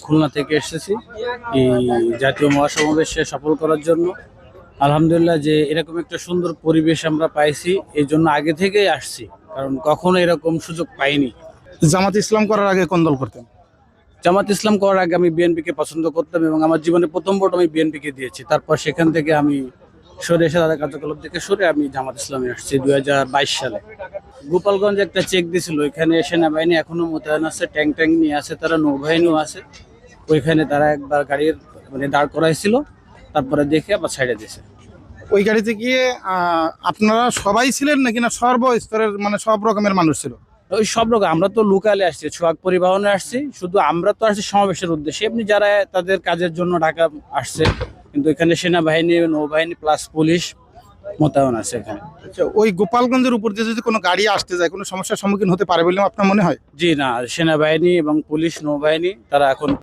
খুলনা থেকে এসেছি এই জাতীয় মহাসমাবেশে সফল করার জন্য। আলহামদুলিল্লাহ যে এরকম একটা সুন্দর পরিবেশ আমরা পাইছি, এই জন্য আগে থেকেই আসছি, কারণ কখনো এরকম সুযোগ পাইনি। জামাত ইসলাম করার আগে কোন দল করতেন? জামাত ইসলাম করার আগে আমি বিএনপিকে পছন্দ করতাম এবং আমার জীবনে প্রথম ভোট আমি বিএনপিকে দিয়েছি। তারপর সেখান থেকে আমি সরে এসে তাদের কার্যকলাপ থেকে সরে আমি জামাত ইসলামে আসছি 2022 সালে। গোপালগঞ্জে একটা চেক দিয়েছিল, এখানে সেনাবাহিনী এখনো মোতায়েন আছে, ট্যাঙ্ক নিয়ে আছে, তারা নৌবাহিনীও আছে। ওইখানে তারা একবার গাড়ির দাঁড় করাইছিল, তারপরে দেখে আবার ছাইড়ে দিয়েছে। ওই গাড়িতে গিয়ে আপনারা সবাই ছিলেন নাকি না সর্বস্তরের মানে সব রকমের মানুষ ছিল? ওই সব রকম, আমরা তো লোকালে আসছি, সোহাগ পরিবহনে আসছি, শুধু আমরা তো আসছি সমাবেশের উদ্দেশ্যে। এমনি যারা তাদের কাজের জন্য ঢাকা আসছে, কিন্তু এখানে সেনাবাহিনী, নৌবাহিনী প্লাস পুলিশ মোতায়েন আছে এখানে। আচ্ছা, ওই গোপালগঞ্জের উপর দিয়ে যদি কোনো গাড়ি আসতে যায় কোনো সমস্যার সম্মুখীন হতে পারে বলে আপনার মনে হয়? জি না, সেনাবাহিনী এবং পুলিশ, নৌবাহিনী তারা এখন